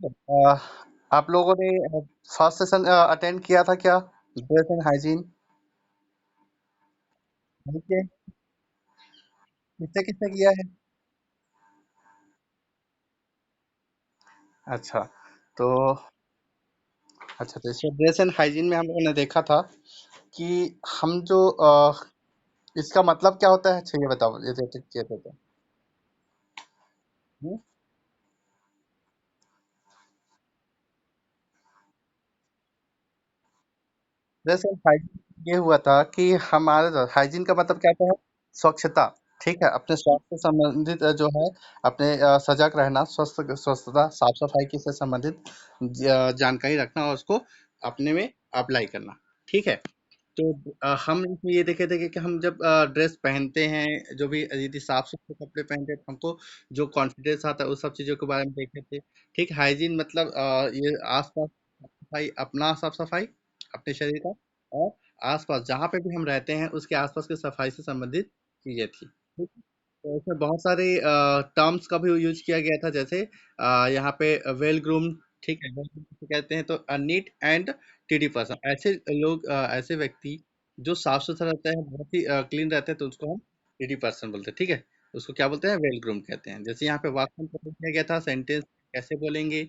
अ, आप लोगों ने फर्स्ट सेशन अटेंड किया था क्या? Dress and hygiene. किसने किसने किसने किया है? अच्छा। तो अच्छा, तो इसमें ड्रेस एंड हाइजीन में हम लोगों ने देखा था कि हम जो इसका मतलब क्या होता है? अच्छा ये बताओ, ये तो किए थे तो। दरअसल हाइजीन ये हुआ था कि हमारे हाइजीन का मतलब क्या होता है? स्वच्छता। ठीक है, अपने स्वास्थ्य से संबंधित जो है, अपने सजग रहना, स्वस्थता, साफ सफाई की से संबंधित जानकारी रखना और उसको अपने में अप्लाई करना। ठीक है। तो हम इसमें ये देखे थे कि हम जब ड्रेस पहनते हैं, जो भी यदि साफ सुथरे कपड़े पहनते हैं तो हमको जो कॉन्फिडेंस आता है उस सब चीज़ों के बारे में देखे थे। ठीक, हाइजीन मतलब ये आसपास साफ सफाई, अपना साफ सफाई अपने शरीर का, और आसपास जहाँ पे भी हम रहते हैं उसके आसपास की सफाई से संबंधित चीजें थी। ठीक है? तो इसमें बहुत सारे टर्म्स का भी यूज किया गया था, जैसे यहाँ पे वेल ग्रूम। ठीक है, वेल ग्रूम कहते हैं तो नीट एंड टीडी पर्सन, ऐसे लोग, ऐसे व्यक्ति जो साफ सुथरा रहता है, बहुत ही क्लीन रहते हैं, तो उसको हम टीडी पर्सन बोलते हैं। ठीक है, उसको क्या बोलते हैं? वेल ग्रूम कहते हैं। जैसे यहाँ पे वाक्य में प्रयोग किया गया था, सेंटेंस कैसे बोलेंगे?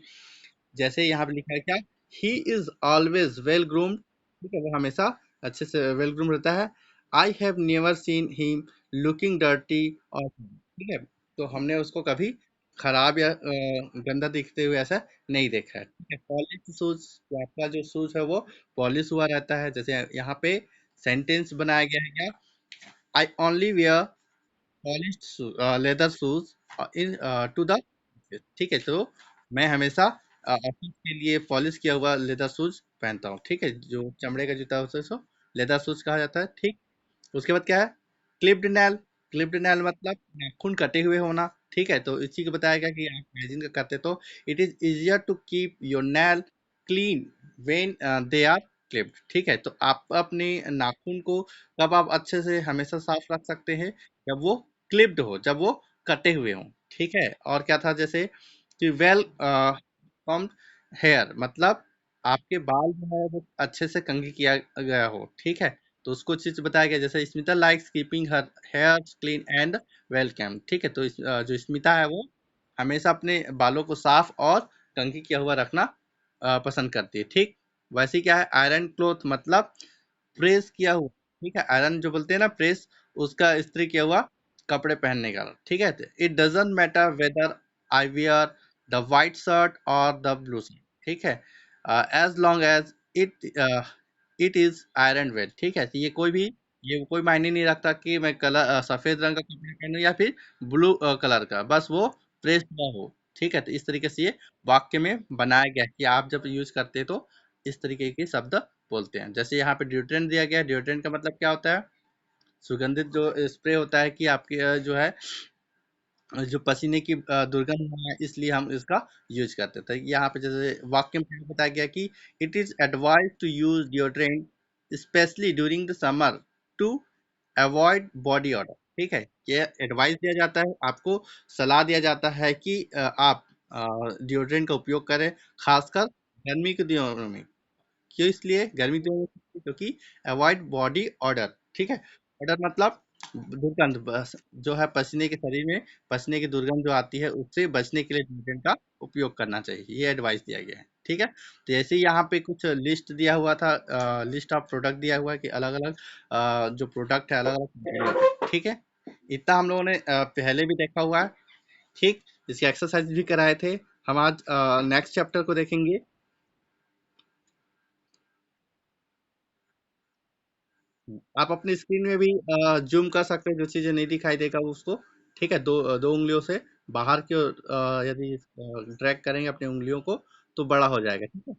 जैसे यहाँ पे लिखा है क्या? He is always well groomed. ठीक है, वो हमेशा अच्छे से वेल ग्रूम रहता है। I have never seen him looking dirty और, ठीक है, तो हमने उसको कभी खराब या गंदा दिखते हुए ऐसा नहीं देखा है। ठीक है, पॉलिश शूज, आपका जो शूज है वो पॉलिश हुआ रहता है। जैसे यहाँ पे सेंटेंस बनाया गया है क्या? I only wear polished leather shoes in to the, ठीक है, तो मैं हमेशा ऑफिस के लिए पॉलिश किया हुआ लेदर शूज पहनता हूँ। ठीक है, जो चमड़े का जूता होता है उसको लेदर शूज कहा जाता है। ठीक, उसके बाद क्या है? Clipped nail. क्लिप्ड नेल मतलब नाखून कटे हुए होना। ठीक है, तो इसी को बताया गया कि आप हाइजीन का करते तो it is easier to keep your nail clean when they are clipped. ठीक है, तो आप अपने नाखून को कब आप अच्छे से हमेशा साफ रख सकते हैं? जब वो क्लिप्ड हो, जब वो कटे हुए हों। ठीक है, और क्या था? जैसे कि वेल कॉम्ड हेयर मतलब आपके बाल जो है वो अच्छे से कंघी किया गया हो। ठीक है, तो उसको चीज बताया गया, जैसे Smita likes keeping her hair clean and well combed. ठीक है, तो जो स्मिता है वो हमेशा अपने बालों को साफ और कंघी किया हुआ रखना पसंद करती है। ठीक, वैसे क्या है? आयरन क्लोथ मतलब प्रेस किया हुआ। ठीक है, आयरन जो बोलते हैं ना, प्रेस, उसका इस्त्री किया हुआ कपड़े पहनने का। ठीक है, it doesn't matter whether I wear the white shirt or the blue shirt. ठीक है, as long as it it is iron well. ठीक है, तो ये कोई मायने नहीं रखता कि मैं कलर सफेद रंग का कपड़ा पहनूं या फिर ब्लू कलर का, बस वो प्रेस ना हो। ठीक है, तो इस तरीके से ये वाक्य में बनाया गया है कि आप जब यूज करते हैं तो इस तरीके के शब्द बोलते हैं। जैसे यहाँ पे डिओड्रेंट दिया गया है। डिओड्रेंट का मतलब क्या होता है? सुगंधित जो स्प्रे होता है कि आपके जो है जो पसीने की दुर्गंध है, इसलिए हम इसका यूज करते थे। यहाँ पे जैसे वाक्य में बताया गया कि it is advise to use deodorant specially during the summer to avoid body odour. ठीक है, ये एडवाइस दिया जाता है, आपको सलाह दिया जाता है कि आप डिओड्रेंट का उपयोग करें, खासकर गर्मी के दिनों में। क्यों? इसलिए गर्मी क्यों होती है? क्योंकि अवॉइड बॉडी ऑर्डर। ठीक है, ऑर्डर मतलब दुर्गंध, बस जो है पसीने के शरीर में पसीने की दुर्गंध जो आती है उससे बचने के लिए डिटर्जेंट का उपयोग करना चाहिए, ये एडवाइस दिया गया है। ठीक है, तो जैसे यहाँ पे कुछ लिस्ट दिया हुआ था, लिस्ट ऑफ प्रोडक्ट दिया हुआ है कि अलग अलग जो प्रोडक्ट है अलग अलग। ठीक है, इतना हम लोगों ने पहले भी देखा हुआ है। ठीक, इसकी एक्सरसाइज भी कराए थे। हम आज नेक्स्ट चैप्टर को देखेंगे। आप अपनी स्क्रीन में भी जूम कर सकते हैं, जो चीजें नहीं दिखाई देगा वो उसको। ठीक है, दो उंगलियों से बाहर की ओर यदि ड्रैग करेंगे अपनी उंगलियों को तो बड़ा हो जाएगा। ठीक है,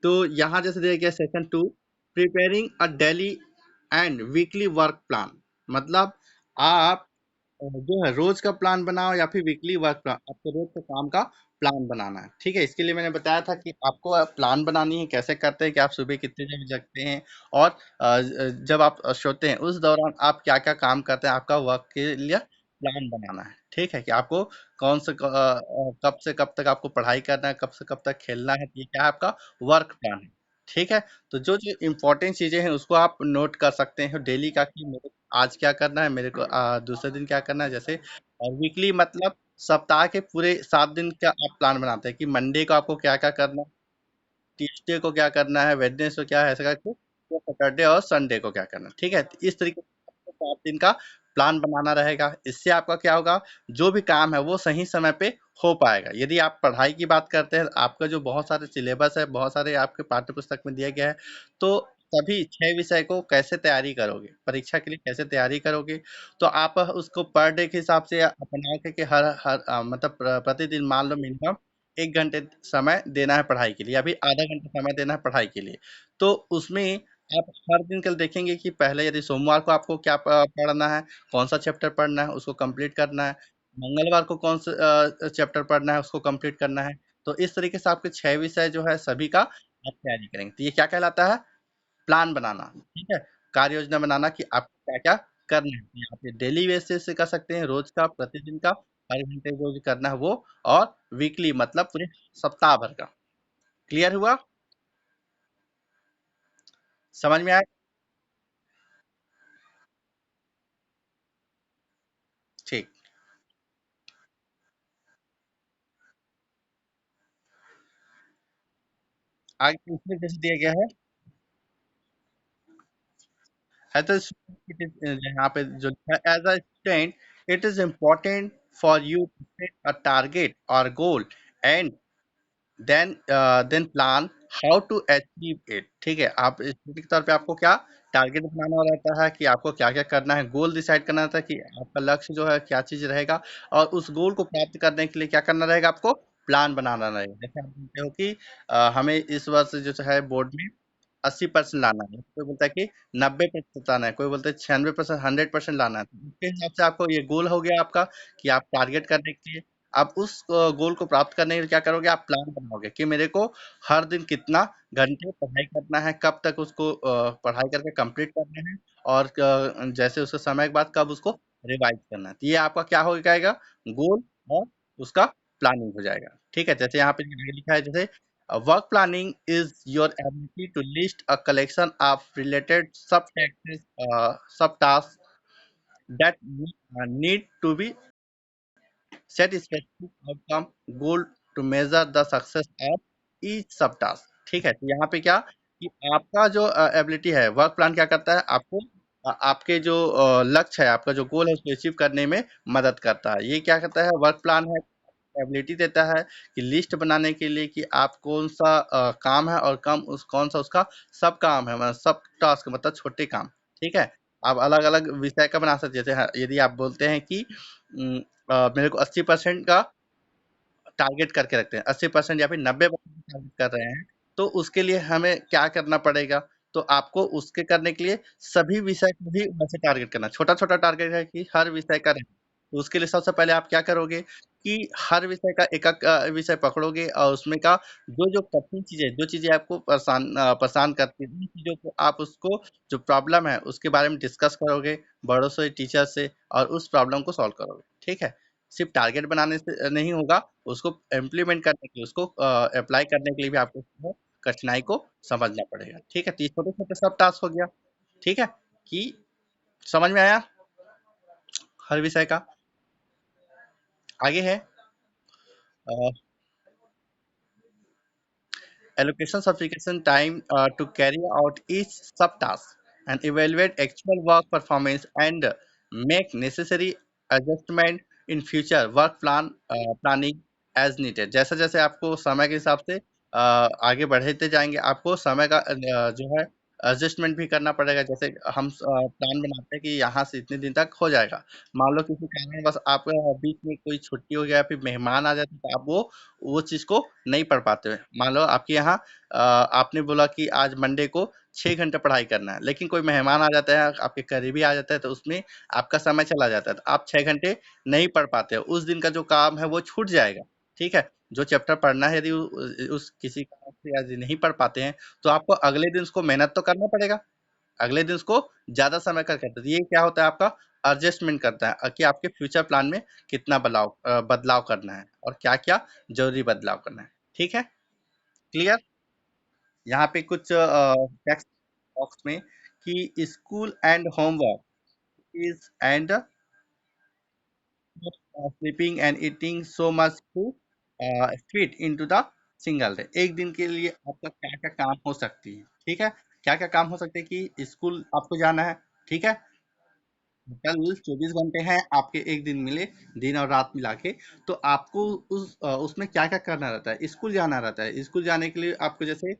तो यहाँ जैसे दिया गया session 2, preparing a daily and weekly work plan मतलब आप जो है रोज का प्लान बनाओ या फिर वीकली वर्क प्लान, आपको रोज का काम का प्लान बनाना है। ठीक है, इसके लिए मैंने बताया था कि आपको प्लान बनानी है, कैसे करते हैं कि आप सुबह कितने बजे जगते हैं, और जब आप सोते हैं उस दौरान आप क्या क्या काम करते हैं आपका वर्क के लिए प्लान बनाना है, ठीक है? कि आपको कब से कब तक आपको पढ़ाई करना है, कब से कब तक खेलना है, ये क्या है आपका वर्क प्लान है, ठीक है? तो जो इम्पोर्टेंट चीज़ें हैं उसको आप नोट कर सकते हैं डेली का, कि मेरे को आज क्या करना है, मेरे को दूसरे दिन क्या करना है, जैसे और वीकली मतलब सप्ताह के पूरे 7 दिन का आप प्लान बनाते हैं कि मंडे को आपको क्या-क्या करना है, ट्यूसडे को क्या करना है, वेडनेसडे को क्या है, ऐसे करके फिर सैटरडे और संडे को क्या करना है, ठीक है? तो इस तरीके से आपको 7 दिन का प्लान बनाना रहेगा। इससे आपका क्या होगा, जो भी काम है वो सही समय पे हो पाएगा। यदि आप पढ़ाई की बात करते हैं, आपका जो बहुत सारे सिलेबस है, बहुत सारे आपके पाठ्य पुस्तक में दिया गया है, तो सभी 6 विषय को कैसे तैयारी करोगे, परीक्षा के लिए कैसे तैयारी करोगे, तो आप उसको पर डे के हिसाब से बना के हर हर मतलब प्रतिदिन मान लो मिनिमम 1 घंटे समय देना है पढ़ाई के लिए, अभी आधा घंटा समय देना है पढ़ाई के लिए। तो उसमें आप हर दिन कल देखेंगे कि पहले यदि सोमवार को आपको क्या पढ़ना है, कौन सा चैप्टर पढ़ना है, उसको कंप्लीट करना है। मंगलवार को कौन सा चैप्टर पढ़ना है, उसको कंप्लीट करना है। तो इस तरीके से आपके 6 विषय जो है सभी का आप तैयारी करेंगे। तो ये क्या कहलाता है? प्लान बनाना, ठीक है? कार्य योजना बनाना कि आपको क्या-क्या करना है। ये आप डेली बेसिस से कर सकते हैं, रोज का, प्रतिदिन का, हर घंटे जो भी करना है वो, और वीकली मतलब पूरे सप्ताह भर का। क्लियर हुआ? समझ में आया? ठीक। आगे इसमें जैसे दिया गया है तो it is, यहाँ पे जो लिखा है, as a student it is important for you to set a target और goal and then plan how to achieve it, ठीक है? आप स्टूडेंट के तौर पे आपको क्या टारगेट बनाना रहता है, कि आपको क्या क्या करना है, गोल डिसाइड करना रहता है कि आपका लक्ष्य जो है क्या चीज रहेगा, और उस गोल को प्राप्त करने के लिए क्या करना रहेगा, आपको प्लान बनाना रहेगा। जैसे आप बोलते हो कि हमें इस वर्ष जो है बोर्ड में 80% लाना है, कोई बोलता है कि 90% लाना है, कोई बोलता है 96%, 100% लाना है। तो उसके हिसाब से आपको ये गोल हो गया आपका, कि आप टारगेट करने के लिए आप उस गोल को प्राप्त करने के लिए क्या करोगे, आप प्लान बनाओगे कि मेरे को हर दिन कितना घंटे पढ़ाई करना है, कब तक उसको पढ़ाई करके कंप्लीट करना है, और जैसे उसके समय के बाद कब उसको रिवाइज करना है। तो ये आपका क्या हो जाएगा, गोल और उसका प्लानिंग हो जाएगा, ठीक है? जैसे यहाँ पे आगे लिखा है, जैसे work planning is your ability to list a collection of related subtasks, subtasks that need to be set specific outcome goal to measure the success of each subtask, ठीक है? तो यहाँ पे क्या, कि आपका जो एबिलिटी है, वर्क प्लान क्या करता है, आपको आपके जो लक्ष्य है, आपका जो गोल है उसको अचीव करने में मदद करता है। ये क्या करता है, वर्क प्लान है, एबिलिटी देता है कि लिस्ट बनाने के लिए, कि आप कौन सा काम है, और कम उस कौन सा उसका सब काम है, मतलब सब टास्क मतलब छोटे काम, ठीक है? आप अलग अलग विषय का बना सकते हैं। जैसे यदि आप बोलते हैं कि मेरे को 80% का टारगेट करके रखते हैं, 80% या फिर 90% टारगेट कर रहे हैं, तो उसके लिए हमें क्या करना पड़ेगा? तो आपको उसके करने के लिए सभी विषय को भी वैसे टारगेट करना, छोटा-छोटा टारगेट है कि हर विषय का रहे। तो उसके लिए सबसे पहले आप क्या करोगे, कि हर विषय का एक-एक विषय पकड़ोगे, और उसमें का जो-जो कठिन चीज़ें, जो चीज़ें आपको परेशान करती हैं, उन चीज़ों को आप उसको, जो प्रॉब्लम है, उसके बारे में डिस्कस करोगे बड़ों से, टीचर से, और उस प्रॉब्लम को सॉल्व करोगे, ठीक है? सिर्फ टारगेट बनाने से नहीं होगा, उसको इम्प्लीमेंट करने के लिए, उसको अप्लाई करने के लिए भी आपको जो है कठिनाई को समझना पड़ेगा, ठीक है? तो ये छोटे-छोटे सब टास्क हो गया, ठीक है? कि समझ में आया हर विषय का? आगे है allocation sufficient time to carry out each subtask and evaluate actual work performance and make necessary adjustment in future work planning as needed। जैसे जैसे आपको समय के हिसाब से आगे बढ़ते जाएंगे, आपको समय का जो है एडजस्टमेंट भी करना पड़ेगा। जैसे हम प्लान बनाते हैं कि यहाँ से इतने दिन तक हो जाएगा, मान लो किसी कारण बस आप बीच में कोई छुट्टी हो गया, फिर मेहमान आ जाते, तो आप वो चीज़ को नहीं पढ़ पाते हो। मान लो आपके यहाँ आपने बोला कि आज मंडे को 6 घंटे पढ़ाई करना है, लेकिन कोई मेहमान आ जाता है, आपके करीबी आ जाता है, तो उसमें आपका समय चला जाता है, तो आप 6 घंटे नहीं पढ़ पाते हो। उस दिन का जो काम है वो छूट जाएगा, ठीक है? जो चैप्टर पढ़ना है, यदि उस किसी कारण से यदि नहीं पढ़ पाते हैं, तो आपको अगले दिन उसको मेहनत तो करना पड़ेगा। अगले दिन उसको ज़्यादा समय का करते हैं। तो ये क्या होता है आपका एडजस्टमेंट करता है कि आपके फ्यूचर प्लान में कितना बदलाव करना है और क्या-क्या ज़रूरी बदलाव करना है। ठीक है? क्लियर? यहाँ पे कुछ टेक्स्ट बॉक्स में कि school and homework is and sleeping and eating so much to fit into the single day। एक दिन के लिए आपका क्या-क्या काम हो सकती है, ठीक है? क्या-क्या काम हो सकते हैं कि स्कूल आपको जाना है, ठीक है? टोटल 24 घंटे हैं आपके एक दिन मिले, दिन और रात मिला के, तो आपको उसमें क्या-क्या करना रहता है? स्कूल जाना रहता है। स्कूल जाने के लिए आपको जैसे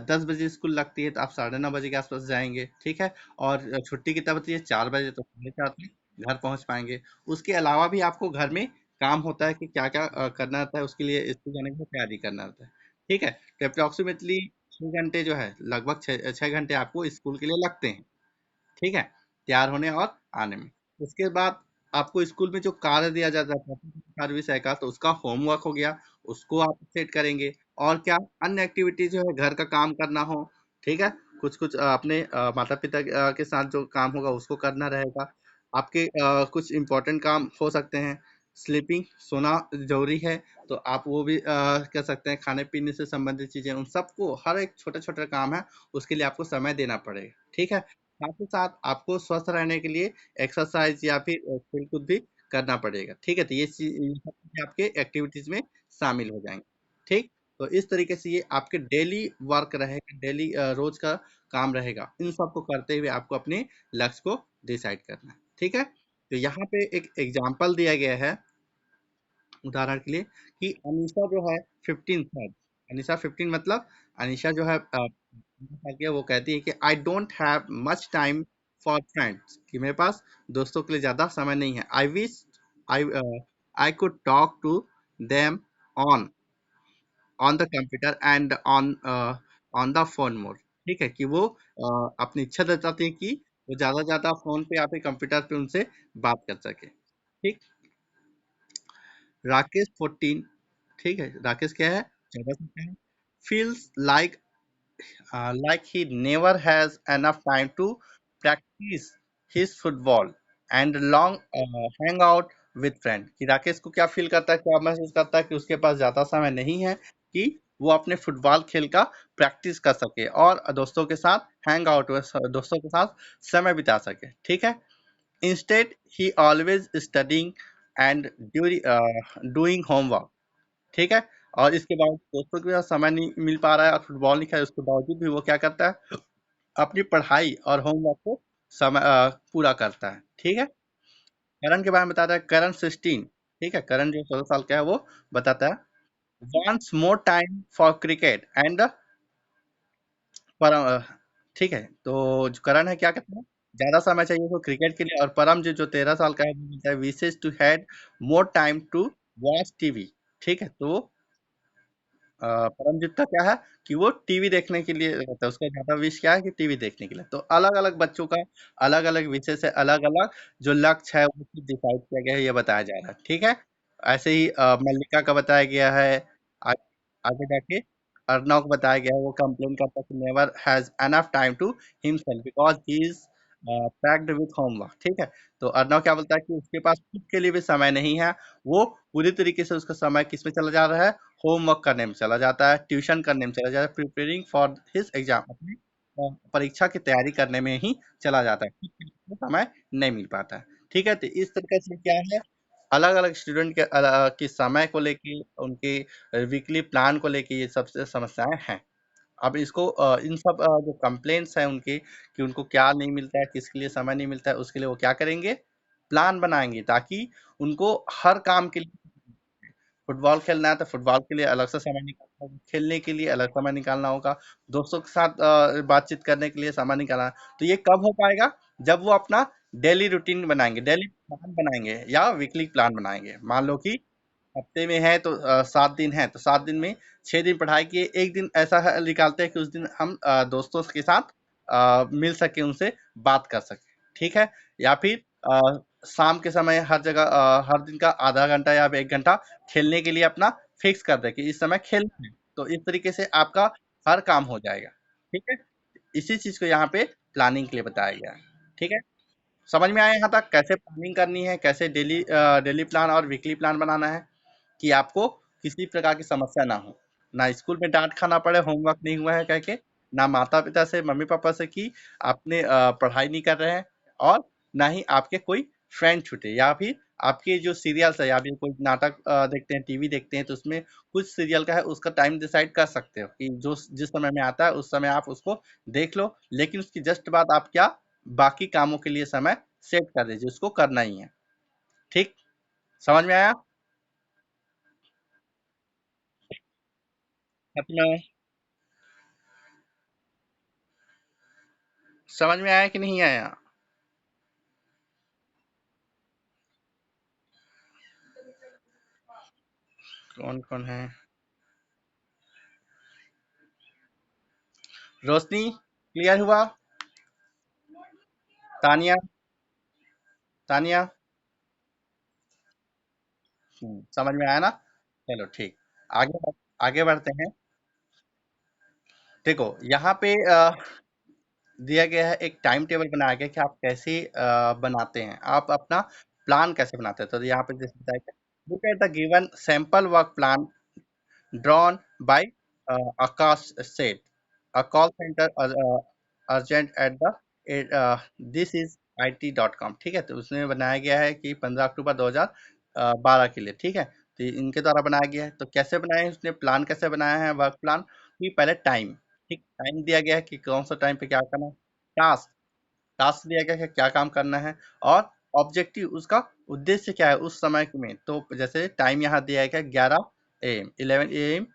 10 बजे स्कूल लगती है तो आप साढ़े 9 बजे के आस-पास जाएँगे, ठीक है? और छुट्टी कितना बजती है? 4 बजे, तो साढ़े 4 में घर पहुँच पाएँगे। उसके अलावा भी आपको घर में काम होता है कि क्या-क्या करना रहता है, उसके लिए स्कूल जाने के लिए तैयारी करना रहता है, ठीक है? तो एप्रोक्सिमेटली 6 घंटे जो है, लगभग 6 घंटे आपको स्कूल के लिए लगते हैं। ठीक है? तैयार होने और आने में। उसके बाद आपको स्कूल में जो कार्य दिया जाता था कार्य विषय का, तो उसका होमवर्क हो गया, उसको आप सेट करेंगे। और क्या अन्य एक्टिविटी जो है घर का काम करना हो, ठीक है? कुछ-कुछ अपने माता-पिता के साथ जो काम होगा उसको करना रहेगा। आपके कुछ इम्पोर्टेंट काम हो सकते हैं, स्लीपिंग सोना ज़रूरी है, तो आप वो भी कर सकते हैं, खाने-पीने से संबंधित चीज़ें उन सबको हर एक छोटा-छोटा काम है, उसके लिए आपको समय देना पड़ेगा, ठीक है? साथ ही साथ आपको स्वस्थ रहने के लिए एक्सरसाइज या फिर खेल-कूद भी करना पड़ेगा, ठीक है? तो ये सब चीज़ें आपके एक्टिविटीज़ में शामिल हो जाएँगी, ठीक? तो इस तरीके से ये आपके डेली वर्क रहेगा, डेली रोज़ का काम रहेगा। इन सबको करते हुए आपको अपने लक्ष्य को डिसाइड करना है, ठीक है? तो यहाँ पे एक एग्ज़ाम्पल दिया गया है उदाहरण के लिए कि अनीशा जो है 15 साल, अनीशा 15 मतलब अनीशा जो है वो कहती है कि I don't have much time for friends, कि मेरे पास दोस्तों के लिए ज़्यादा समय नहीं है। I wish I I could talk to them on on the computer and on the phone mode, ठीक है? कि वो अपनी इच्छा जताती है कि वो ज़्यादा से ज़्यादा फ़ोन पे या फिर कंप्यूटर पे उनसे बात कर सके, ठीक? राकेश 14, ठीक है? राकेश क्या है? 14 साल का है। Feels like he never has enough time to practice his football and long hang out with friend। कि राकेश को क्या फील करता है, क्या महसूस करता है कि उसके पास ज्यादा समय नहीं है कि वो अपने फुटबॉल खेल का प्रैक्टिस कर सके और दोस्तों के साथ हैंग आउट, दोस्तों के साथ समय बिता सके, ठीक है? Instead he always studying and doing homework, ठीक है? और इसके बाद दोस्तों के साथ समय नहीं मिल पा रहा है और फुटबॉल नहीं खेल, उसके बावजूद भी वो क्या करता है, अपनी पढ़ाई और होमवर्क को पूरा करता है, ठीक है? करण के बारे में बताता है, करण 16, ठीक है? करण जो 16 साल का है वो बताता है, wants more time for cricket and परम, ठीक है? तो जो करण है क्या कहता है, ज्यादा समय चाहिए उसको क्रिकेट के लिए। और परम जो जो 13 साल का है वो बोलता है, wishes to had more time to watch TV, ठीक है? तो परमजीत का क्या है कि वो टीवी देखने के लिए रहता है, उसका ज़्यादा विश क्या है कि टीवी देखने के लिए। तो अलग-अलग बच्चों का अलग-अलग विषय से अलग-अलग जो लक्ष्य है वो चीज़ डिसाइड किया गया है, ये बताया जा रहा है, ठीक है? ऐसे ही मल्लिका का बताया गया है। आ आगे जाके अर्णव को बताया गया है, वो कंप्लेन करता है कि never has enough time to himself because he is packed with homework, ठीक है? तो अर्णव क्या बोलता है कि उसके पास खुद के लिए भी समय नहीं है, वो पूरी तरीके से उसका समय किसमें चला जा रहा है, होमवर्क करने में चला जाता है, ट्यूशन करने में चला जाता है, प्रिपेयरिंग फॉर हिज एग्जाम, अपनी परीक्षा की तैयारी करने में ही चला जाता है, उसको समय नहीं मिल पाता है, ठीक है? तो इस तरीके से क्या है, अलग-अलग स्टूडेंट के की समय को लेके, उनके वीकली प्लान को लेके ये सबसे समस्याएं हैं। अब इसको इन सब जो कंप्लेंट्स हैं उनके कि उनको क्या नहीं मिलता है, किसके लिए समय नहीं मिलता है, उसके लिए वो क्या करेंगे, प्लान बनाएंगे ताकि उनको हर काम के लिए, फुटबॉल खेलना है तो फुटबॉल के लिए अलग से समय निकालना होगा, खेलने के लिए अलग समय निकालना होगा, दोस्तों के साथ बातचीत करने के लिए समय निकालना है। तो ये कब हो पाएगा, जब वो अपना डेली रूटीन बनाएंगे, डेली प्लान बनाएंगे या वीकली प्लान बनाएंगे। मान लो कि हफ्ते में है तो 7 दिन है तो 7 दिन में 6 दिन पढ़ाई किए, 1 दिन ऐसा है निकालते हैं कि उस दिन हम दोस्तों के साथ मिल सके, उनसे बात कर सकें, ठीक है? या फिर शाम के समय हर जगह हर दिन का आधा घंटा या 1 घंटा खेलने के लिए अपना फिक्स कर दें कि इस समय खेलना है। तो इस तरीके से आपका हर काम हो जाएगा, ठीक है? इसी चीज़ को यहाँ पे प्लानिंग के लिए बताया गया है, ठीक है? समझ में आया यहाँ तक कैसे प्लानिंग करनी है, कैसे डेली प्लान और वीकली प्लान बनाना है, कि आपको किसी प्रकार की समस्या ना हो, ना स्कूल में डांट खाना पड़े होमवर्क नहीं हुआ है कह के, ना माता पिता से मम्मी पापा से कि आपने पढ़ाई नहीं कर रहे हैं, और ना ही आपके कोई फ्रेंड छूटे, या फिर आपके जो सीरियल्स है या फिर कोई नाटक देखते हैं, टीवी देखते हैं, तो उसमें कुछ सीरियल का है उसका टाइम डिसाइड कर सकते हो कि जो जिस समय में आता है उस समय आप उसको देख लो, लेकिन उसकी जस्ट बाद आप क्या बाकी कामों के लिए समय सेट कर दीजिए, उसको करना ही है। ठीक, समझ में आया? अपना समझ में आया कि नहीं आया? कौन कौन है? रोशनी क्लियर हुआ? तानिया, तानिया, समझ में आया ना? चलो ठीक, आगे बढ़ते हैं। देखो यहाँ पे दिया गया है, एक टाइम टेबल बनाया गया है कि आप कैसे बनाते हैं, आप अपना प्लान कैसे बनाते हैं। तो यहाँ पे जैसे बताया गया, look at the given sample work plan drawn by Akash said. A call center urgent at the this is IT.com। ठीक है, तो उसमें बनाया गया है कि 15 अक्टूबर 2012 के लिए। ठीक है, तो इनके द्वारा बनाया गया है। तो कैसे बनाया है, उसने प्लान कैसे बनाया है, वर्क प्लान कि पहले टाइम, ठीक, टाइम दिया गया है कि कौन सा टाइम पे क्या करना है, टास्क, टास्क दिया गया है कि क्या काम करना है, और ऑब्जेक्टिव उसका उद्देश्य क्या है उस समय में। तो जैसे टाइम यहाँ दिया गया 11 AM 11 AM।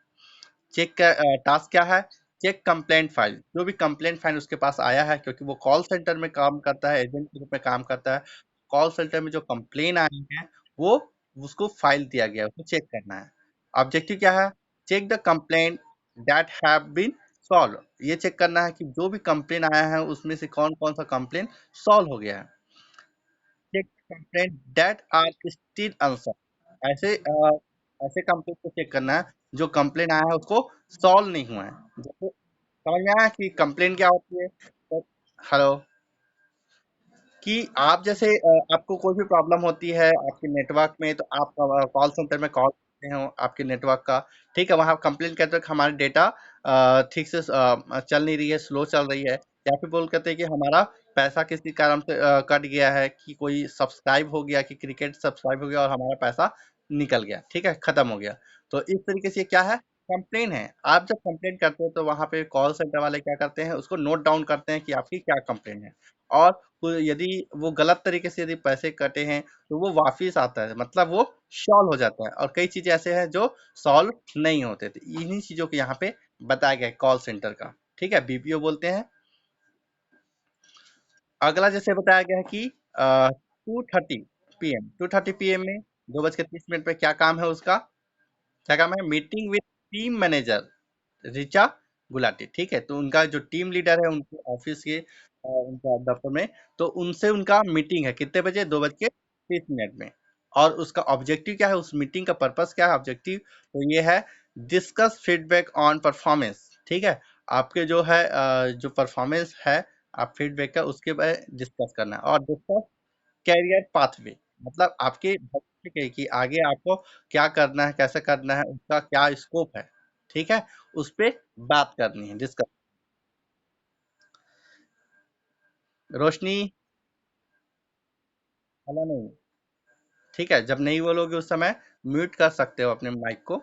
चेक का टास्क क्या है, चेक कंप्लेंट फाइल, जो भी कंप्लेंट फाइल उसके पास आया है, क्योंकि वो कॉल सेंटर में काम करता है, एजेंट के रूप में काम करता है। कॉल सेंटर में जो कंप्लेन आई है वो उसको फाइल दिया गया है, उसको चेक करना है। ऑब्जेक्टिव क्या है, check the complaint that have been solve, ये चेक करना है कि जो भी कंप्लेन आया है उसमें से कौन कौन सा कंप्लेन सॉल्व हो गया है। Check complaint that are still answer, ऐसे कंप्लेंट को चेक करना है जो कंप्लेन आया है उसको सॉल्व नहीं हुआ है। जैसे समझ में आया कि कंप्लेन क्या होती है? तो हेलो, कि आप जैसे आपको कोई भी प्रॉब्लम होती है आपके नेटवर्क में, तो आप कॉल सेंटर में कॉल करते हो आपके नेटवर्क का, ठीक है, वहाँ कंप्लेन करते हो कि हमारा डेटा ठीक से चल नहीं रही है, स्लो चल रही है, या फिर बोल कहते हैं कि हमारा पैसा किसी कारण से कट गया है, कि कोई सब्सक्राइब हो गया, कि क्रिकेट सब्सक्राइब हो गया और हमारा पैसा निकल गया, ठीक है, खत्म हो गया। तो इस तरीके से ये क्या है, कंप्लेन है। आप जब कंप्लेन करते हो तो वहाँ पे कॉल सेंटर वाले क्या करते हैं, उसको नोट डाउन करते हैं कि आपकी क्या कंप्लेन है, और यदि वो गलत तरीके से यदि पैसे कटे हैं तो वो वापिस आता है, मतलब वो सॉल्व हो जाता है। और कई चीजें ऐसे हैं जो सॉल्व नहीं होते थे, इन्हीं चीजों को यहाँ पे बताया गया है कॉल सेंटर का। ठीक है, बीपीओ बोलते हैं। अगला जैसे बताया गया है कि 2:30 PM, 2:30 PM में 2:30 पे क्या काम है उसका, क्या काम है, meeting with team manager Richa Gulati. ठीक है, तो उनका जो टीम लीडर है उनके ऑफिस के उनका दफ्तर में, तो उनसे उनका मीटिंग है कितने बजे, 2:30 में। और उसका ऑब्जेक्टिव क्या है, उस मीटिंग का पर्पस क्या है, ऑब्जेक्टिव तो ये है, डिस्कस फीडबैक ऑन परफॉर्मेंस। ठीक है, आपके जो है जो परफॉर्मेंस है, आप फीडबैक का उसके बारे डिस्कस करना है, और डिस्कस कैरियर पाथवे, मतलब आपके भविष्य के कि आगे आपको क्या करना है, कैसे करना है, उसका क्या स्कोप है। ठीक है, उस पे बात करनी है, डिस्कस। रोशनी, हला नहीं, ठीक है, जब नहीं बोलोगे उस समय म्यूट कर सकते हो अपने माइक को।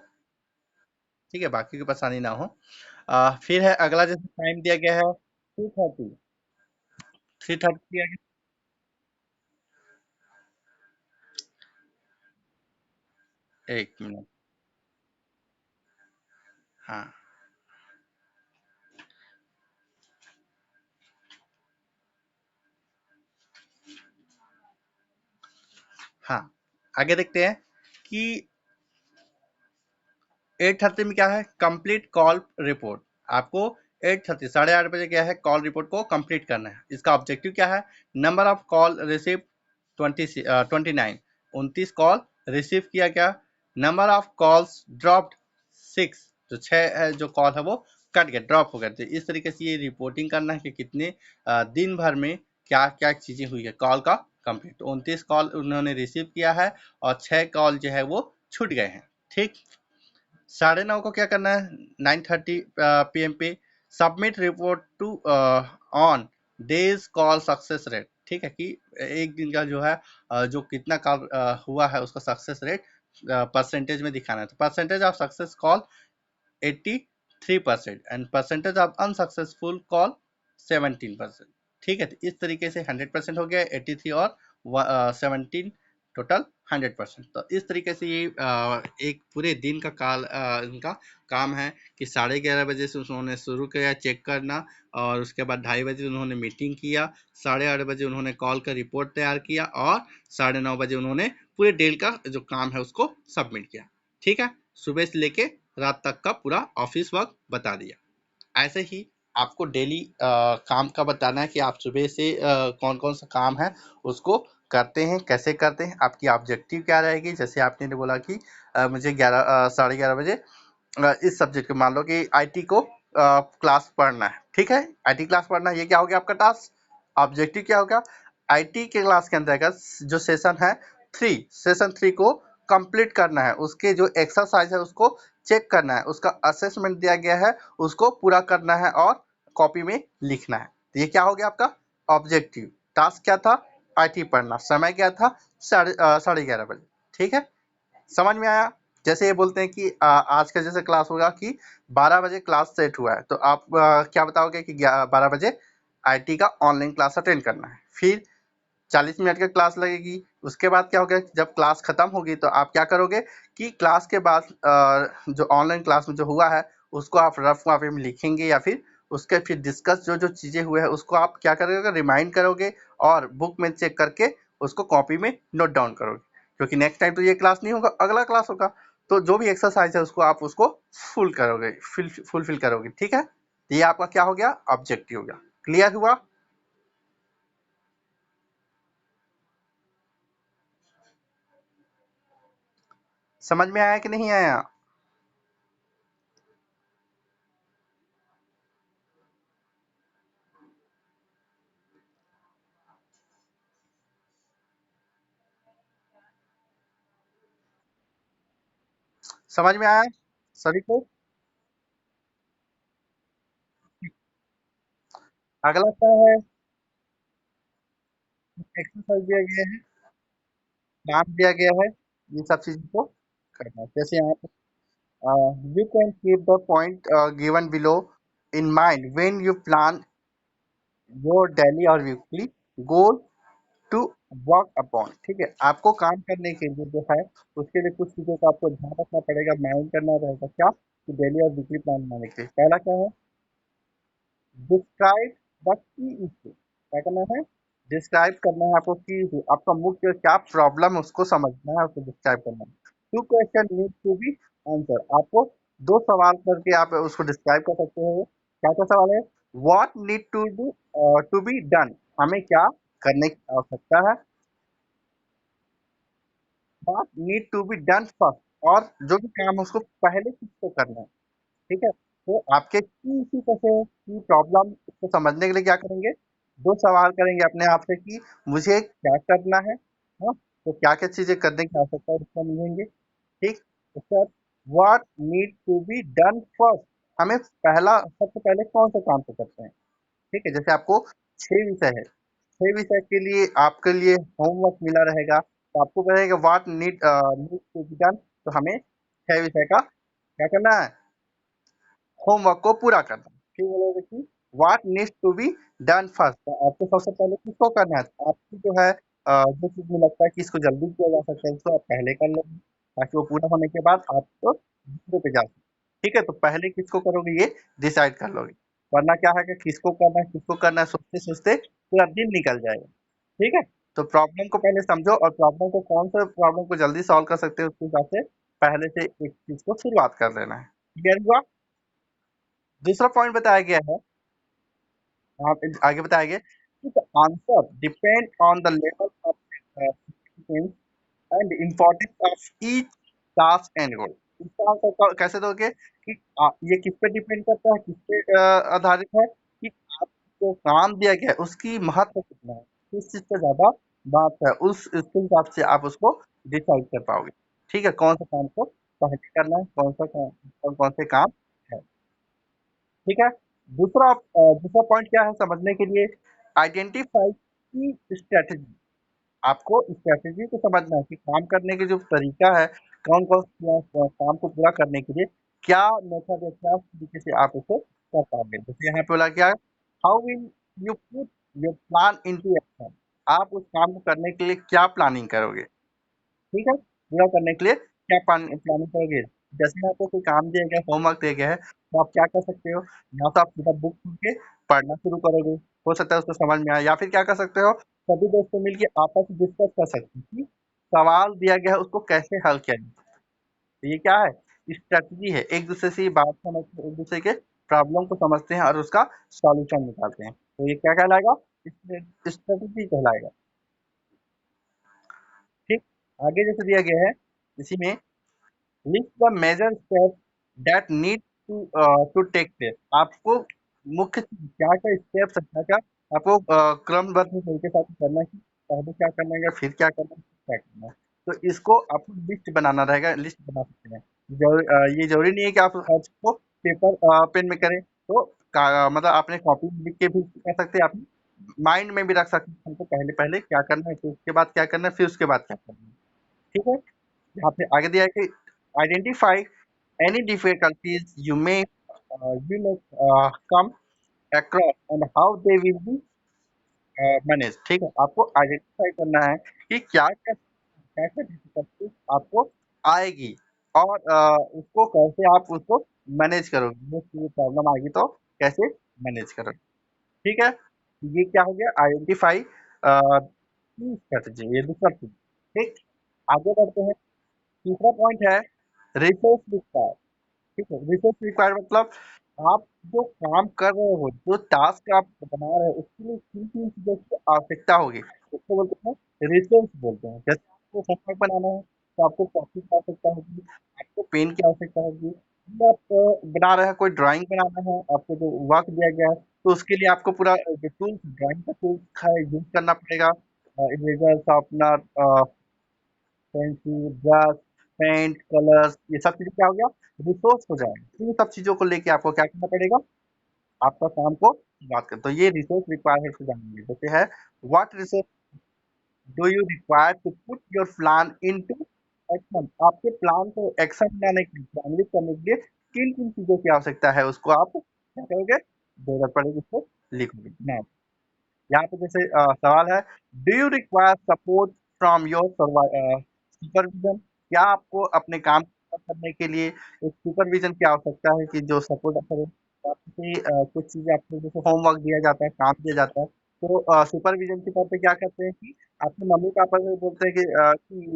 ठीक है, बाकी की परेशानी ना हो। फिर है अगला, जैसे टाइम दिया गया है 3:30, 3:30 दिया गया। 1 मिनट, हाँ, हाँ, आगे देखते हैं कि 8:30 में क्या है, कंप्लीट कॉल रिपोर्ट। आपको 8:30 8:30 बजे क्या है, कॉल रिपोर्ट को कंप्लीट करना है। इसका ऑब्जेक्टिव क्या है, number of call receive 29, 29 call receive किया गया। नंबर ऑफ कॉल्स ड्रॉप्ड 6, जो 6 है जो कॉल है वो कट गया, ड्रॉप हो गया। तो इस तरीके से ये रिपोर्टिंग करना है कि कितने दिन भर में क्या क्या चीज़ें हुई है कॉल का कंप्लीट। तो 29 कॉल उन्होंने रिसीव किया है और 6 कॉल जो है वो छूट गए हैं। ठीक, 9:30 को क्या करना है, 9:30 पीएम पे submit report to on days call success rate. ठीक है, कि एक दिन का जो है जो कितना कॉल हुआ है उसका सक्सेस रेट परसेंटेज में दिखाना है। तो percentage of success call 83% and percentage of unsuccessful call 17%। ठीक है, तो इस तरीके से 100% हो गया, 83 और 17 टोटल 100%। तो इस तरीके से ये एक पूरे दिन का इनका काम है कि 11:30 बजे से उन्होंने शुरू किया चेक करना, और उसके बाद 2:30 बजे उन्होंने मीटिंग किया, 8:30 बजे उन्होंने कॉल का रिपोर्ट तैयार किया, और 9:30 बजे उन्होंने पूरे डे का जो काम है उसको सबमिट किया। ठीक है, सुबह से लेके रात तक का पूरा ऑफिस वर्क बता दिया। ऐसे ही आपको डेली काम का बताना है कि आप सुबह से कौन कौन सा काम है उसको करते हैं, कैसे करते हैं, आपकी ऑब्जेक्टिव क्या रहेगी। जैसे आपने बोला कि मुझे 11 साढ़े 11 बजे इस सब्जेक्ट को, मान लो कि आईटी को क्लास पढ़ना है। ठीक है, आईटी क्लास पढ़ना है, ये क्या हो गया आपका टास्क। ऑब्जेक्टिव क्या होगा, आईटी के क्लास के अंतर्गत जो सेशन है 3 को कंप्लीट करना है, उसके जो एक्सरसाइज है उसको चेक करना है, उसका असेसमेंट दिया गया है उसको पूरा करना है और कॉपी में लिखना है। तो ये क्या हो गया आपका ऑब्जेक्टिव। टास्क क्या था, आईटी पढ़ना, समय क्या था 11:30 बजे। ठीक है, समझ में आया। जैसे ये बोलते हैं कि आज का जैसे क्लास होगा कि 12 बजे क्लास सेट हुआ है, तो आप क्या बताओगे कि 12 बजे आईटी का ऑनलाइन क्लास अटेंड करना है। फिर 40 मिनट की क्लास लगेगी, उसके बाद क्या होगा, जब क्लास खत्म होगी तो आप क्या करोगे कि क्लास के बाद जो ऑनलाइन क्लास में जो हुआ है उसको आप रफ कॉपी में लिखेंगे, या फिर उसके फिर डिस्कस जो जो चीज़ें हुए हैं उसको आप क्या करोगे, रिमाइंड करोगे और बुक में चेक करके उसको कॉपी में नोट डाउन करोगे। क्योंकि नेक्स्ट टाइम तो ये क्लास नहीं होगा, अगला क्लास होगा, तो जो भी एक्सरसाइज है उसको आप उसको फुल करोगे, फुलफिल करोगे। ठीक है, तो ये आपका क्या हो गया, ऑब्जेक्टिव हो गया। क्लियर हुआ, समझ में आया कि नहीं आया। समझ में आया सभी को। अगला क्या है, एक्सरसाइज दिया गया है, काम दिया गया है, ये सब चीजों को करना है। जैसे यहाँ पे you can keep the point given below in mind when you plan your daily और weekly goal to work upon. ठीक है, आपको काम करने के लिए जो है उसके लिए कुछ चीजों का आपको ध्यान रखना पड़ेगा, माइंड करना रहेगा। क्या, कि डेली और वीकली प्लान बनाने के लिए पहला क्या है, डिस्क्राइब द की इशू। क्या करना है, डिस्क्राइब करना है आपको की इशू, आपका मुख्य क्या प्रॉब्लम है उसको समझना है, उसको डिस्क्राइब करना है। Two question need to be answer, आपको दो सवाल करके आप उसको डिस्क्राइब कर सकते हो। क्या क्या सवाल है, what need to do to be done, हमें क्या करने की आवश्यकता है। What need to be done first, और जो भी काम है उसको पहले किसको करना है। ठीक है, तो आपके की इसी कैसे की प्रॉब्लम को समझने के लिए क्या करेंगे, दो सवाल करेंगे अपने आप से कि मुझे क्या करना है। हाँ, तो क्या क्या चीजें करने की आवश्यकता है उसको समझेंगे। ठीक, उसके बाद what need to be done first, हमें पहला सबसे पहले कौन सा काम को करते हैं। ठीक है, जैसे आपको 6 विषय है, 6 विषय के लिए आपके लिए होमवर्क मिला रहेगा, तो आपको कहेगा what need to be done, तो हमें 6 विषय का क्या करना है, होमवर्क को पूरा करना है। फिर बोलोगे कि what needs to be done first, तो आपको सबसे पहले किसको करना है, तो आपकी जो है जो चीज में लगता है कि इसको जल्दी किया जा सकता है उसको आप पहले कर लोगे, ताकि वो पूरा होने के बाद आप तो दूसरे पे जा सको। ठीक है, तो पहले किसको करोगे ये डिसाइड कर लोगे, वरना क्या है कि किसको करना है सोचते सोचते पूरा दिन निकल जाएगा। ठीक है, तो प्रॉब्लम को पहले समझो, और प्रॉब्लम को कौन सा प्रॉब्लम को जल्दी सॉल्व कर सकते हो उसके हिसाब से पहले से एक चीज को शुरुआत कर देना है। क्लियर हुआ। दूसरा पॉइंट बताया गया है, आगे बताया गया कि the answer depend on the level of significance and importance of each task and goal. इसका आंसर कैसे दोगे कि ये किस पे डिपेंड करता है, किस पे आधारित है कि जो काम दिया गया है उसकी महत्व कितना है, किस चीज़ पे ज़्यादा बात है, उसके हिसाब से आप उसको डिसाइड कर पाओगे। ठीक है? कौन-सा काम को पहले करना है, कौन-सा काम और कौन से काम है। ठीक है? दूसरा पॉइंट क्या है समझने के लिए, आइडेंटिफाई की स्ट्रैटेजी। आपको स्ट्रैटेजी को समझना है कि काम करने के जो तरीका है, कौन-कौन से काम को पूरा करने के लिए क्या मेथड है, क्या तरीके से आप उसे कर पाओगे। जैसे यहाँ पे बोला गया है, how will you put your plan into action. आप उस काम को करने के लिए क्या प्लानिंग करोगे? ठीक है? पूरा करने के लिए क्या प्लानिंग करोगे? जैसे आपको कोई काम दिया गया है, होमवर्क दिया गया है, तो आप क्या कर सकते हो? या तो आप सीधा बुक खोल के पढ़ना शुरू करोगे, हो सकता है उसको समझ में आए, या फिर क्या कर सकते हो, सभी दोस्तों मिलके आपस में डिस्कस कर सकते हो कि सवाल दिया गया है उसको कैसे हल किया जाए। तो ये क्या है? स्ट्रैटेजी है। एक-दूसरे से बात समझते हैं, एक-दूसरे के प्रॉब्लम को समझते हैं और उसका सॉल्यूशन निकालते हैं। तो ये क्या कहलाएगा? स्ट्रैटेजी कहलाएगा। ठीक? आगे जैसे दिया गया है, इसी में list the major step that need to take place. आपको मुख्य क्या-क्या स्टेप्स है, क्या-क्या आपको क्रमबद्ध तरीके से आपको करना है कि पहले क्या करना है या फिर क्या करना है, फिर क्या करना है। तो इसको आपको लिस्ट बनाना रहेगा, लिस्ट बना सकते हैं। ये ज़रूरी नहीं है कि आप हर चीज़ को पेपर पेन में करें, तो मतलब आपने कॉपी में लिख के भी कर सकते हैं, आप माइंड में भी रख सकते हैं, हमको पहले-पहले क्या करना है, फिर उसके बाद क्या करना है, फिर उसके बाद क्या करना है। ठीक है? यहाँ पे आगे दिया है कि identify any difficulties you may come across and how they will be manage. ठीक है, आपको आइडेंटिफाई करना है कि क्या क्या कैसे डिफिकल्टीज आपको आएगी और उसको कैसे आप उसको मैनेज करोगे, ये प्रॉब्लम आएगी तो कैसे मैनेज करोगे। ठीक है, ये क्या हो गया, आइडेंटिफाई स्ट्रेटेजी, ये दूसरा चीज। ठीक, आगे बढ़ते हैं। तीसरा पॉइंट है रिसोर्स रिक्वायर्ड। ठीक है, रिसोर्स रिक्वायर्ड मतलब आप जो काम कर रहे हो, जो टास्क आप बना रहे हो, उसके लिए किन-किन चीज़ों की आवश्यकता होगी, उसको बोलते हैं रिसोर्स बोलते हैं। जैसे आपको होमवर्क बनाना है, तो आपको कॉपी की आवश्यकता होगी, आपको पेन की आवश्यकता होगी। या आप बना रहे हैं, कोई ड्राइंग बनाना है, आपको जो वर्क दिया गया है, तो उसके लिए आपको पूरा जो टूल्स ड्राइंग का टूल्स है, यूज़ करना पड़ेगा। Eraser, sharpener, pencil, brush, paint, colours, ये सब चीज़ें क्या हो गया? रिसोर्स हो जाएगा। इन सब चीज़ों को लेके आपको क्या करना पड़ेगा? आपका काम को बात करें। तो ये रिसोर्स रिक्वायरमेंट से जानेंगे। जैसे है, what resource do you require to put your plan into action? आपके प्लान को एक्शन में लाने के लिए, क्रियान्वित करने के लिए किन-किन चीज़ों की आवश्यकता है, उसको आप क्या करोगे? ज़रूरत पड़ेगी उसको लिखोगे। नाउ यहाँ पे जैसे सवाल है, do you require support from your supervision? क्या आपको अपने काम को करने के लिए एक सुपरविजन की आवश्यकता है कि जो सपोर्ट करे? आपसे कुछ चीजें आपको जैसे होमवर्क दिया जाता है, काम दिया जाता है, तो सुपरविजन के तौर पे क्या करते हैं कि आपके मम्मी पापा से बोलते हैं कि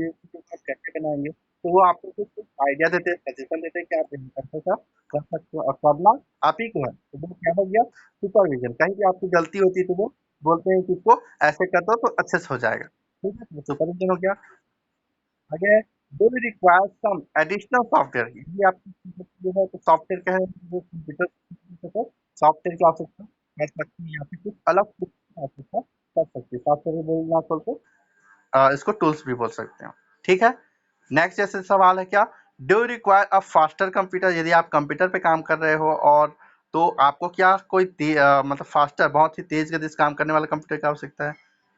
ये चीज़ आप कैसे बनाएंगे, तो वो आपको कुछ कुछ आइडिया देते हैं, सजेशन देते हैं कि आप ऐसा ऐसा कर सकते हो, और करना आप ही को है। तो वो क्या हो गया, सुपरविजन। कहीं भी आपकी गलती होती है तो वो बोलते हैं कि इसको ऐसे कर दो तो अच्छे से हो जाएगा। ठीक है? तो सुपरविज़न हो गया। आगे है, do you require some additional software? ये आपकी जो है तो सॉफ्टवेयर का है, जो कंप्यूटर सॉफ्टवेयर की आवश्यकता पड़ सकती है, या फिर कुछ अलग कुछ आवश्यकता पड़ सकती है। सॉफ्टवेयर बोलना बोलते इसको टूल्स भी बोल सकते हो। ठीक है? नेक्स्ट जैसे सवाल है, क्या do you require a faster computer? यदि आप कंप्यूटर पे काम कर रहे हो और तो आपको क्या कोई मतलब फास्टर, बहुत ही तेज गति से काम करने वाला कंप्यूटर की आवश्यकता है।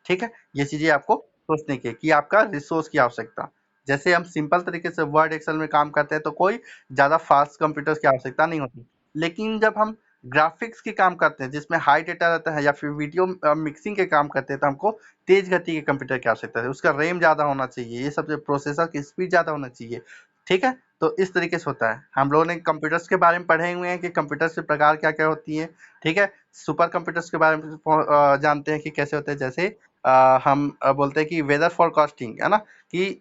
ठीक है, ये चीजें आपको सोचने की है कि आपका रिसोर्स की आवश्यकता। जैसे हम सिंपल तरीके से वर्ड एक्सेल में काम करते हैं तो कोई ज्यादा फास्ट कंप्यूटर की आवश्यकता नहीं होती, लेकिन जब हम ग्राफिक्स के काम करते हैं जिसमें हाई डेटा रहता है, या फिर वीडियो मिक्सिंग के काम करते हैं, तो हमको तेज गति के कंप्यूटर की आवश्यकता है। उसका रैम ज़्यादा होना चाहिए, ये सब जो प्रोसेसर की स्पीड ज़्यादा होना चाहिए। ठीक है? तो इस तरीके से होता है। हम लोगों ने कंप्यूटर्स के बारे में पढ़े हुए हैं कि कंप्यूटर्स के प्रकार क्या-क्या होती हैं। ठीक है? सुपर कंप्यूटर्स के बारे में जानते हैं कि कैसे होते हैं। जैसे हम बोलते हैं कि वेदर फोरकास्टिंग, है ना? कि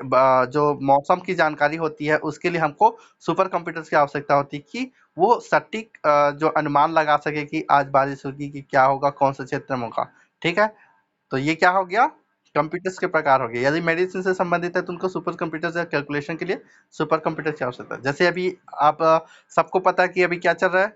जो मौसम की जानकारी होती है उसके लिए हमको सुपर कंप्यूटर्स की आवश्यकता होती है कि वो सटीक जो अनुमान लगा सके कि आज बारिश होगी, कि क्या होगा, कौन से क्षेत्र में होगा। ठीक है? तो ये क्या हो गया, कंप्यूटर्स के प्रकार हो गए। यदि मेडिसिन से संबंधित है तो उनको सुपर कंप्यूटर्स या कैलकुलेशन के लिए सुपर कंप्यूटर की आवश्यकता है। जैसे अभी आप सबको पता है कि अभी क्या चल रहा है,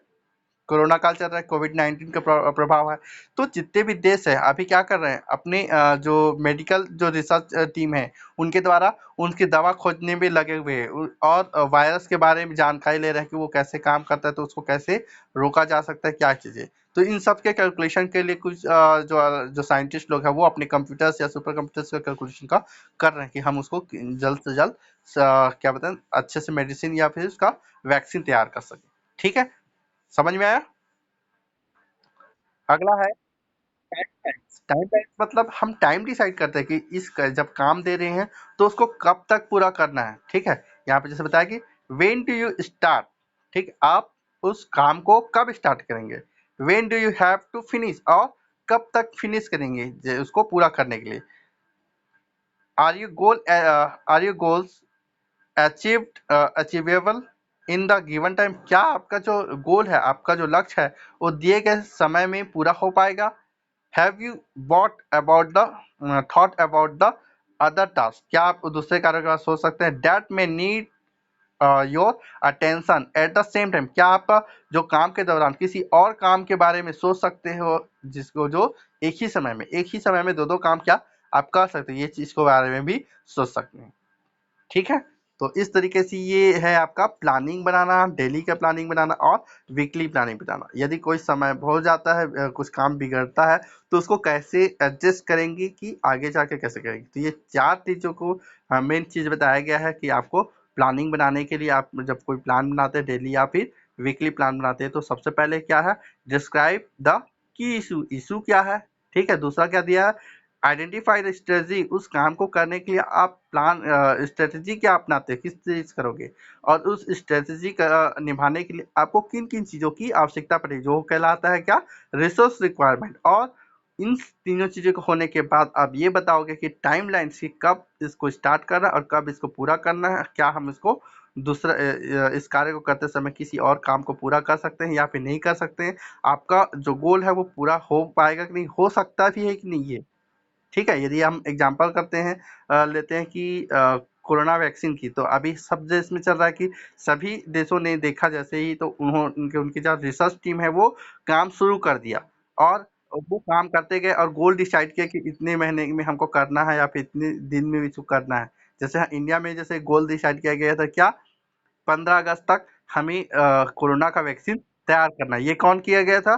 कोरोना काल चल रहा है, कोविड-19 का प्रभाव है। तो जितने भी देश हैं, अभी क्या कर रहे हैं, अपने जो मेडिकल जो रिसर्च टीम है, उनके द्वारा उनकी दवा खोजने में लगे हुए हैं और वायरस के बारे में जानकारी ले रहे हैं कि वो कैसे काम करता है, तो उसको कैसे रोका जा सकता है, क्या चीज़ें। तो इन सब के कैलकुलेशन के लिए कुछ जो साइंटिस्ट लोग हैं, वो अपने कंप्यूटर्स या सुपर कंप्यूटर्स का कैलकुलेशन का कर रहे हैं कि हम उसको जल्द से जल्द क्या बताएं, अच्छे से मेडिसिन या फिर उसका वैक्सीन तैयार कर सकें। ठीक है, समझ में आया? अगला है टाइम बैलेंस। टाइम बैलेंस मतलब हम टाइम डिसाइड करते हैं कि जब काम दे रहे हैं तो उसको कब तक पूरा करना है। ठीक है, यहाँ पे जैसे बताया कि व्हेन डू यू स्टार्ट। ठीक, आप उस काम को कब स्टार्ट करेंगे, when do you have to finish, और कब तक फिनिश करेंगे उसको पूरा करने के लिए। Are you goals achievable in the given time. क्या आपका जो गोल है, आपका जो लक्ष्य है, वो दिए गए समय में पूरा हो पाएगा। Have you bought about the thought about the other task. क्या आप दूसरे कार्यों के बारे में सोच सकते हैं, दैट में need your attention at the same time. क्या आप जो काम के दौरान किसी और काम के बारे में सोच सकते हो, जिसको जो एक ही समय में दो दो काम क्या आप कर सकते हैं, ये चीज के बारे में भी सोच सकते हैं। ठीक है, तो इस तरीके से ये है आपका प्लानिंग बनाना, डेली का प्लानिंग बनाना और वीकली प्लानिंग बनाना। यदि कोई समय हो जाता है, कुछ काम बिगड़ता है, तो उसको कैसे एडजस्ट करेंगे कि आगे जाके कैसे करेंगे। तो ये चार चीज़ों को मेन चीज़ बताया गया है कि आपको प्लानिंग बनाने के लिए, आप जब कोई प्लान बनाते हैं डेली या फिर वीकली प्लान बनाते हैं, तो सबसे पहले क्या है, describe the key issue. Issue क्या है, ठीक है। दूसरा क्या दिया है, आइडेंटिफाई द स्ट्रेटजी। उस काम को करने के लिए आप प्लान स्ट्रेटजी क्या अपनाते हैं, किस चीज करोगे, और उस स्ट्रेटजी का निभाने के लिए आपको किन किन चीजों की आवश्यकता पड़ेगी, जो कहलाता है क्या, रिसोर्स रिक्वायरमेंट। और इन तीनों चीजों को होने के बाद आप ये बताओगे कि टाइमलाइन की, कब इसको स्टार्ट करना है और कब इसको पूरा करना है। क्या हम इसको दूसरा इस कार्य को करते समय किसी और काम को पूरा कर सकते हैं या फिर नहीं कर सकते हैं। आपका जो गोल है वो पूरा हो पाएगा कि नहीं, हो सकता भी है कि नहीं ये। ठीक है, यदि हम एग्जांपल करते हैं, लेते हैं कि कोरोना वैक्सीन की, तो अभी सब देश में चल रहा है कि सभी देशों ने देखा जैसे ही, तो उनके उनकी जो रिसर्च टीम है वो काम शुरू कर दिया, और वो काम करते गए और गोल डिसाइड किया कि इतने महीने में हमको करना है या फिर इतने दिन में इसको करना है। जैसे इंडिया में जैसे गोल डिसाइड किया गया था क्या, 15 अगस्त तक हमें कोरोना का वैक्सीन तैयार करना है। ये कौन किया गया था,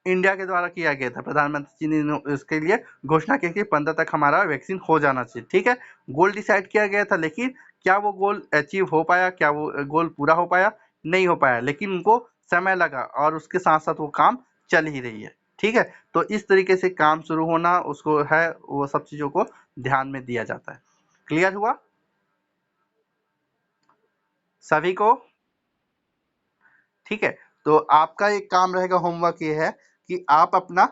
इंडिया के द्वारा किया गया था। प्रधानमंत्री जी ने इसके लिए घोषणा की कि 15 तक हमारा वैक्सीन हो जाना चाहिए। ठीक है, गोल डिसाइड किया गया था, लेकिन क्या वो गोल अचीव हो पाया, क्या वो गोल पूरा हो पाया, नहीं हो पाया। लेकिन उनको समय लगा और उसके साथ साथ वो काम चल ही रही है। ठीक है, तो इस तरीके से काम शुरू होना उसको है, वो सब चीजों को ध्यान में दिया जाता है। क्लियर हुआ सभी को? ठीक है, तो आपका एक काम रहेगा, होमवर्क ये है कि आप अपना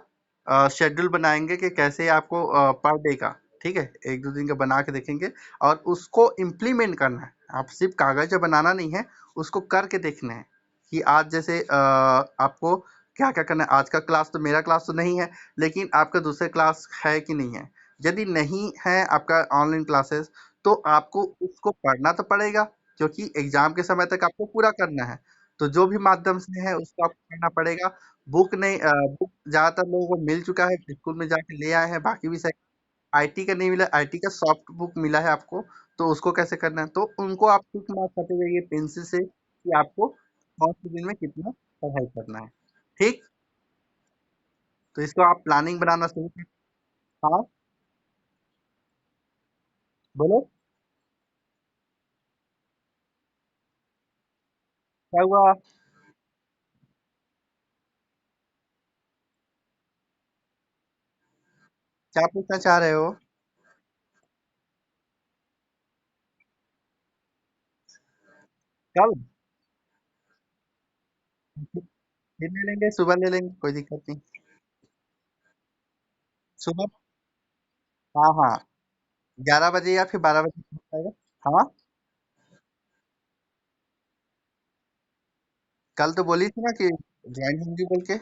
शेड्यूल बनाएंगे कि कैसे आपको पर डे का, ठीक है, एक दो दिन का बना के देखेंगे और उसको इम्प्लीमेंट करना है। आप सिर्फ कागज पे बनाना नहीं है, उसको करके देखना है कि आज जैसे आपको क्या क्या करना है। आज का क्लास तो, मेरा क्लास तो नहीं है, लेकिन आपका दूसरे क्लास है कि नहीं है। यदि नहीं है आपका ऑनलाइन क्लासेस, तो आपको उसको पढ़ना तो पड़ेगा, क्योंकि एग्जाम के समय तक आपको पूरा करना है। तो जो भी माध्यम से है उसको आपको करना पड़ेगा। बुक नहीं, बुक ज़्यादातर लोगों को मिल चुका है, स्कूल में जाके ले आए हैं, बाकी भी सही। आईटी का नहीं मिला, आईटी का सॉफ्ट बुक मिला है आपको, तो उसको कैसे करना है? तो उनको आप टिक मार्क करते जाइए पेंसिल से कि आपको कौन से दिन में कितना पढ़ाई करना है। ठीक? तो इसको आप प्लानिंग बनाना शुरू कीजिए। हाँ, बोलो, क्या हुआ? क्या पूछना चाह रहे हो? कल? फिर ले लेंगे, सुबह ले लेंगे, कोई दिक्कत नहीं। सुबह, हाँ, हाँ, 11 बजे या फिर 12 बजे हो जाएगा। हाँ, कल तो बोली थी ना कि ज्वाइन होंगी बोल के।